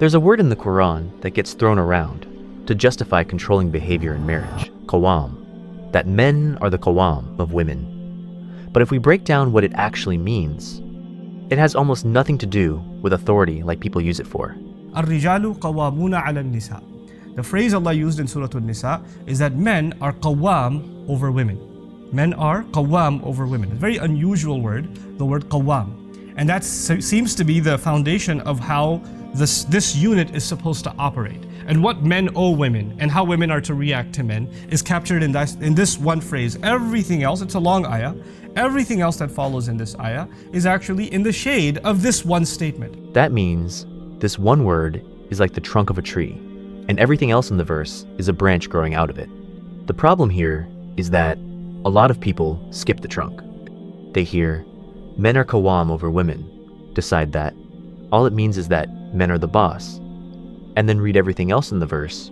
There's a word in the Quran that gets thrown around to justify controlling behavior in marriage, Qawwam, that men are the Qawwam of women. But if we break down what it actually means, it has almost nothing to do with authority like people use it for. الرجال قوامون على النساء. The phrase Allah used in Surah Nisa is that men are qawwam over women. Men are qawwam over women. It's a very unusual word, the word qawwam. And that seems to be the foundation of how this unit is supposed to operate. And what men owe women and how women are to react to men is captured in this one phrase. Everything else, it's a long ayah, everything else that follows in this ayah is actually in the shade of this one statement. That means this one word is like the trunk of a tree, and everything else in the verse is a branch growing out of it. The problem here is that a lot of people skip the trunk. They hear, men are qawwam over women, decide that all it means is that men are the boss, and then read everything else in the verse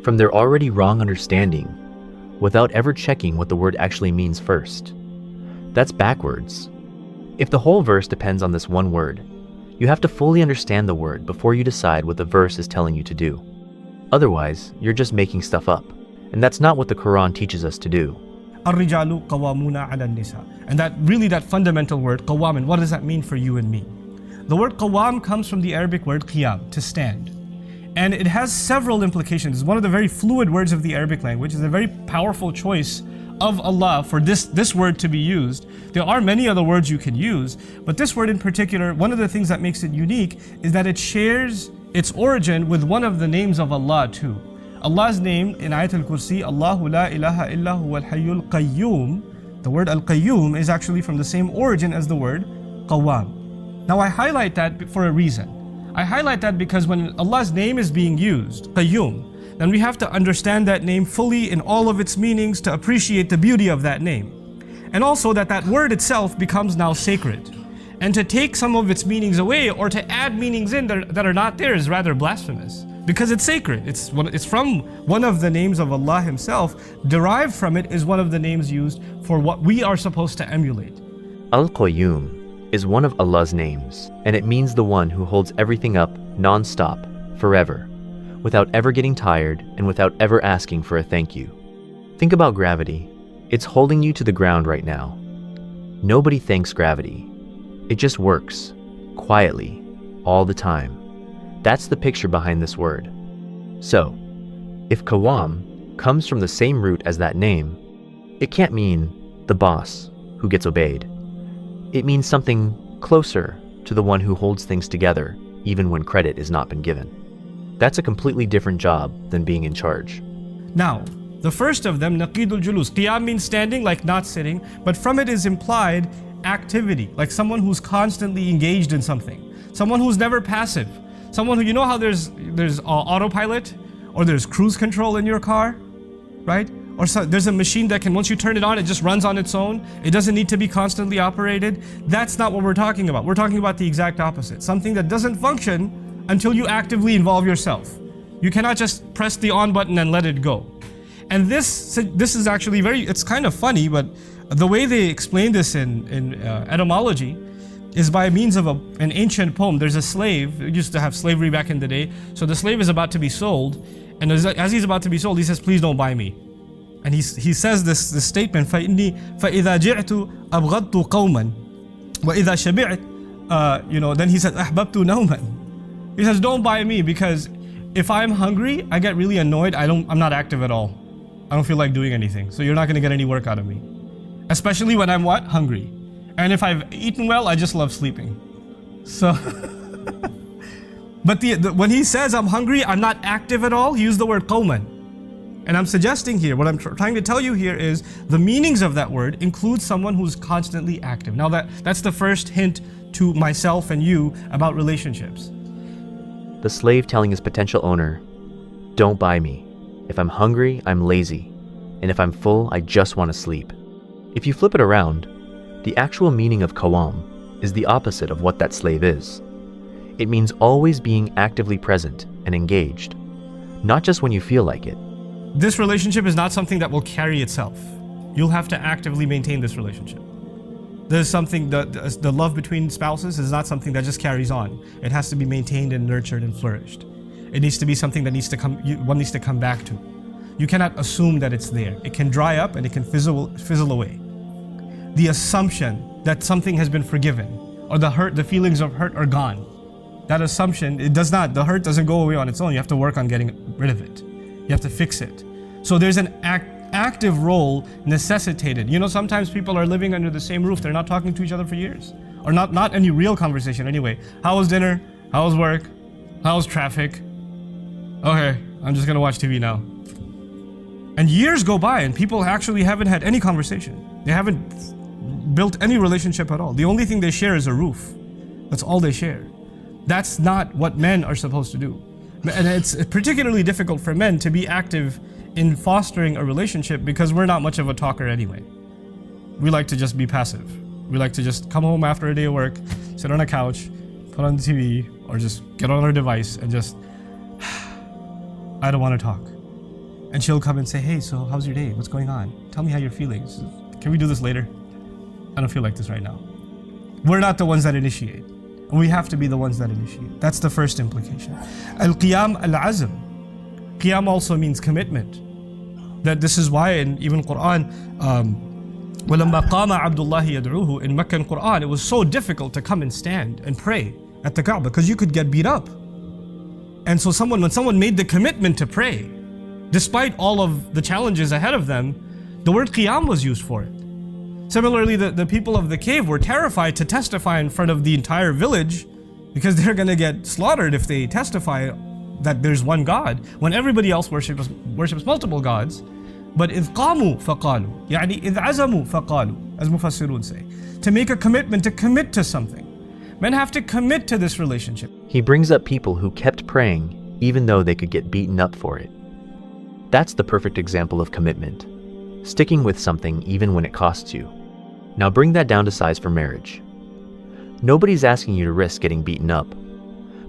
from their already wrong understanding without ever checking what the word actually means first. That's backwards. If the whole verse depends on this one word, you have to fully understand the word before you decide what the verse is telling you to do. Otherwise, you're just making stuff up, and that's not what the Quran teaches us to do. الرجال قوامون على النساء. And that fundamental word, qawwam, and what does that mean for you and me? The word qawwam comes from the Arabic word qiyam, to stand. And it has several implications. It's one of the very fluid words of the Arabic language. It's a very powerful choice of Allah for this word to be used. There are many other words you can use, but this word in particular, one of the things that makes it unique is that it shares its origin with one of the names of Allah too. Allah's name in Ayat al-Kursi, Allahu la ilaha illa huwa al-hayyul qayyum. The word al-qayyum is actually from the same origin as the word qawwam. Now I highlight that for a reason. I highlight that because when Allah's name is being used, qayyum, then we have to understand that name fully in all of its meanings to appreciate the beauty of that name. And also that word itself becomes now sacred. And to take some of its meanings away or to add meanings in that are not there is rather blasphemous. Because it's sacred. It's from one of the names of Allah Himself. Derived from it is one of the names used for what we are supposed to emulate. Al-Qayyum is one of Allah's names, and it means the one who holds everything up non-stop, forever, without ever getting tired and without ever asking for a thank you. Think about gravity. It's holding you to the ground right now. Nobody thanks gravity. It just works, quietly, all the time. That's the picture behind this word. So, if qawwam comes from the same root as that name, it can't mean the boss who gets obeyed. It means something closer to the one who holds things together, even when credit has not been given. That's a completely different job than being in charge. Now, the first of them, naqidul julus. Qiyam means standing, like not sitting, but from it is implied activity, like someone who's constantly engaged in something. Someone who's never passive. Someone who, you know how there's autopilot or there's cruise control in your car, right? Or there's a machine that can, once you turn it on, it just runs on its own. It doesn't need to be constantly operated. That's not what we're talking about. We're talking about the exact opposite. Something that doesn't function until you actively involve yourself. You cannot just press the on button and let it go. And this is actually it's kind of funny, but the way they explain this in etymology is by means of an ancient poem. There's a slave, we used to have slavery back in the day. So the slave is about to be sold, and as he's about to be sold, he says, please don't buy me. And he says this statement, فَإِنِّي فَإِذَا جِعْتُ أَبْغَضْتُ قَوْمًا وَإِذَا شَبِعْتُ then he says, أَحْبَبْتُ نَوْمًا. He says, don't buy me, because if I'm hungry, I get really annoyed. I'm not active at all. I don't feel like doing anything. So you're not going to get any work out of me. Especially when I'm what? Hungry. And if I've eaten well, I just love sleeping. So, but when he says I'm hungry, I'm not active at all, he used the word qawman. And I'm suggesting here, what I'm trying to tell you here is the meanings of that word include someone who's constantly active. Now that's the first hint to myself and you about relationships. The slave telling his potential owner, don't buy me. If I'm hungry, I'm lazy. And if I'm full, I just want to sleep. If you flip it around, the actual meaning of qawwam is the opposite of what that slave is. It means always being actively present and engaged, not just when you feel like it. This relationship is not something that will carry itself. You'll have to actively maintain this relationship. There's something, the love between spouses is not something that just carries on. It has to be maintained and nurtured and flourished. It needs to be something that one needs to come back to. You cannot assume that it's there. It can dry up and it can fizzle away. The assumption that something has been forgiven or the feelings of hurt are gone. That assumption, the hurt doesn't go away on its own. You have to work on getting rid of it. You have to fix it. So there's an active role necessitated. You know, sometimes people are living under the same roof. They're not talking to each other for years. Or not any real conversation anyway. How was dinner? How was work? How was traffic? Okay, I'm just gonna watch TV now. And years go by and people actually haven't had any conversation. They haven't built any relationship at all. The only thing they share is a roof. That's all they share. That's not what men are supposed to do. And it's particularly difficult for men to be active in fostering a relationship because we're not much of a talker anyway. We like to just be passive. We like to just come home after a day of work, sit on a couch, put on the TV, or just get on our device and just, I don't want to talk. And she'll come and say, hey, so how's your day? What's going on? Tell me how you're feeling. Can we do this later? I don't feel like this right now. We're not the ones that initiate. We have to be the ones that initiate. That's the first implication. Al-Qiyam al-Azm. Qiyam also means commitment. That this is why in even Quran, وَلَمَّا قَامَ عَبْدُ اللَّهِ يَدْعُوهُ in Meccan Quran, it was so difficult to come and stand and pray at the Kaaba because you could get beat up. And so when someone made the commitment to pray, despite all of the challenges ahead of them, the word Qiyam was used for it. Similarly, the people of the cave were terrified to testify in front of the entire village because they're going to get slaughtered if they testify that there's one God when everybody else worships multiple gods. But إِذْ قَامُوا فَقَالُوا يعني إِذْ عَزَمُوا فَقَالُوا, as Mufassirun say, to make a commitment, to commit to something. Men have to commit to this relationship. He brings up people who kept praying even though they could get beaten up for it. That's the perfect example of commitment. Sticking with something even when it costs you. Now bring that down to size for marriage. Nobody's asking you to risk getting beaten up.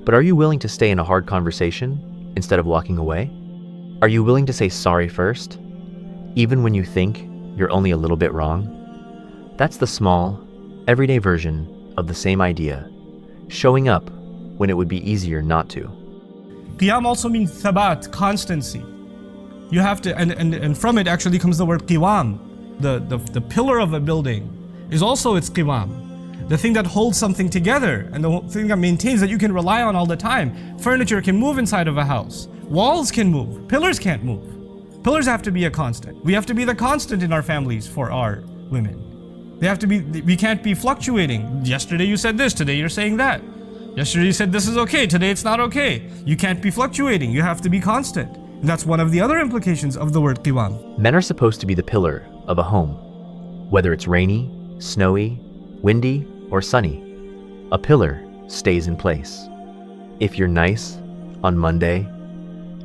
But are you willing to stay in a hard conversation instead of walking away? Are you willing to say sorry first, even when you think you're only a little bit wrong? That's the small, everyday version of the same idea, showing up when it would be easier not to. Qiyam also means thabat, constancy. You have to, and from it actually comes the word Qawwam. The pillar of a building is also its Qawwam. The thing that holds something together and the thing that maintains that you can rely on all the time. Furniture can move inside of a house. Walls can move. Pillars can't move. Pillars have to be a constant. We have to be the constant in our families for our women. They have to be, we can't be fluctuating. Yesterday you said this, today you're saying that. Yesterday you said this is okay, today it's not okay. You can't be fluctuating, you have to be constant. And that's one of the other implications of the word Qawwam. Men are supposed to be the pillar of a home. Whether it's rainy, snowy, windy, or sunny, a pillar stays in place. If you're nice on Monday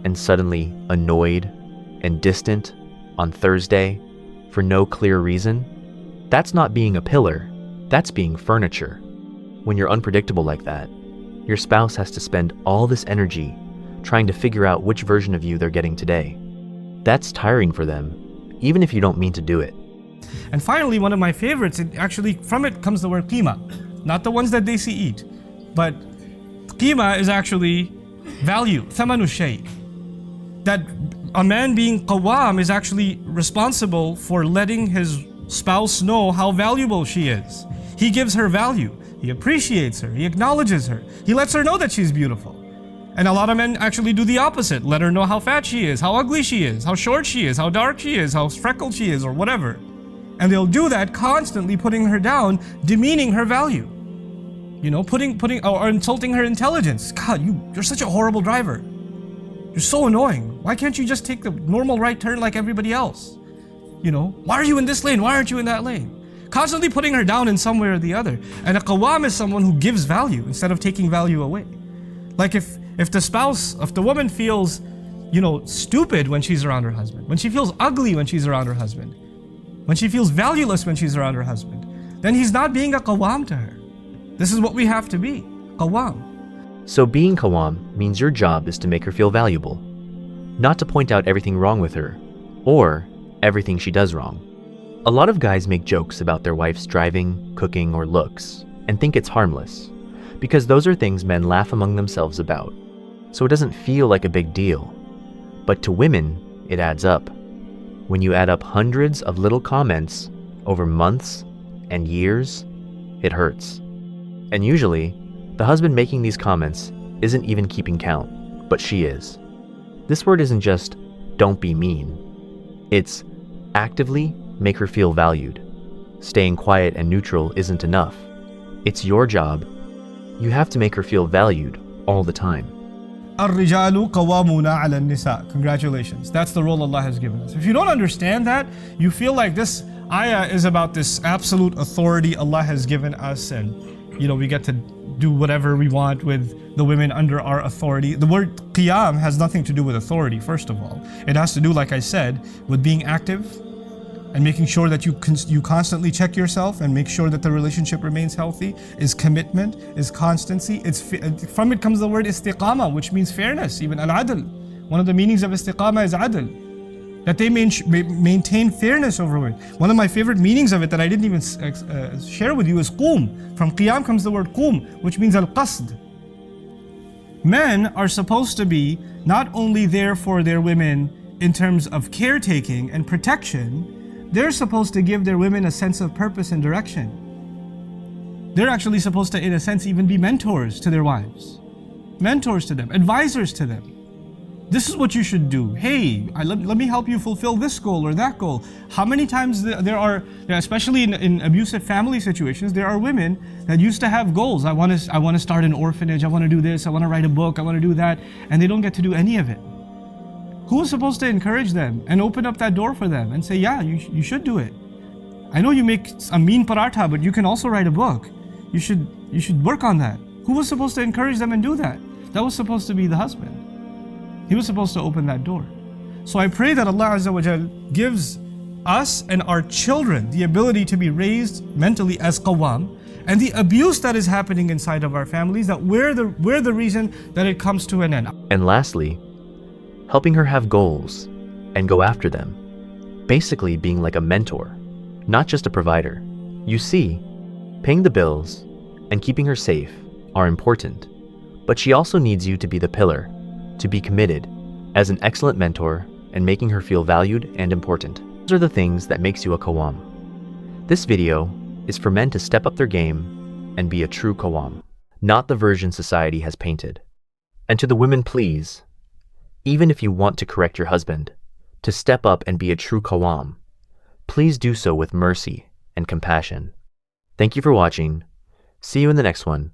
and suddenly annoyed and distant on Thursday for no clear reason, that's not being a pillar, that's being furniture. When you're unpredictable like that, your spouse has to spend all this energy trying to figure out which version of you they're getting today. That's tiring for them, even if you don't mean to do it. And finally, one of my favorites, from it comes the word qima. Not the ones that they see eat, but qima is actually value, thamanu shay. That a man being qawwam is actually responsible for letting his spouse know how valuable she is. He gives her value. He appreciates her. He acknowledges her. He lets her know that she's beautiful. And a lot of men actually do the opposite. Let her know how fat she is, how ugly she is, how short she is, how dark she is, how freckled she is, or whatever. And they'll do that constantly, putting her down, demeaning her value. You know, or insulting her intelligence. God, you're such a horrible driver. You're so annoying. Why can't you just take the normal right turn like everybody else? You know, why are you in this lane? Why aren't you in that lane? Constantly putting her down in some way or the other. And a qawwam is someone who gives value instead of taking value away. Like if the woman feels, stupid when she's around her husband, when she feels ugly when she's around her husband, when she feels valueless when she's around her husband, then he's not being a qawwam to her. This is what we have to be, qawwam. So being qawwam means your job is to make her feel valuable, not to point out everything wrong with her, or everything she does wrong. A lot of guys make jokes about their wife's driving, cooking, or looks, and think it's harmless, because those are things men laugh among themselves about. so it doesn't feel like a big deal. But to women, it adds up. When you add up hundreds of little comments over months and years, it hurts. And usually, the husband making these comments isn't even keeping count, but she is. This word isn't just, don't be mean. It's actively make her feel valued. Staying quiet and neutral isn't enough. It's your job. You have to make her feel valued all the time. الرجال قوامون على النساء. Congratulations. That's the role Allah has given us. If you don't understand that, you feel like this ayah is about this absolute authority Allah has given us, and we get to do whatever we want with the women under our authority. The word qiyam has nothing to do with authority, first of all. It has to do, like I said, with being active and making sure that you constantly check yourself and make sure that the relationship remains healthy. Is commitment, is constancy. From it comes the word istiqama, which means fairness, even al-adl. One of the meanings of istiqama is adl, that they maintain fairness over it. One of my favorite meanings of it that I didn't even share with you is qum. From qiyam comes the word qum, which means al-qasd. Men are supposed to be not only there for their women in terms of caretaking and protection, they're supposed to give their women a sense of purpose and direction. They're actually supposed to, in a sense, even be mentors to their wives. Mentors to them, advisors to them. This is what you should do. Hey, let me help you fulfill this goal or that goal. How many times there are, especially in abusive family situations, there are women that used to have goals. I want to start an orphanage, I want to do this, I want to write a book, I want to do that, and they don't get to do any of it. Who is supposed to encourage them and open up that door for them and say, yeah, you should do it. I know you make a mean paratha, but you can also write a book. You should work on that. Who was supposed to encourage them and do that? That was supposed to be the husband. He was supposed to open that door. So I pray that Allah Azza wa Jal gives us and our children the ability to be raised mentally as qawwam, and the abuse that is happening inside of our families, that we're the reason that it comes to an end. And lastly, helping her have goals and go after them. Basically being like a mentor, not just a provider. You see, paying the bills and keeping her safe are important, but she also needs you to be the pillar, to be committed as an excellent mentor and making her feel valued and important. Those are the things that makes you a qawwam. This video is for men to step up their game and be a true qawwam, not the version society has painted. And to the women, please, even if you want to correct your husband, to step up and be a true qawwam, please do so with mercy and compassion. Thank you for watching. See you in the next one.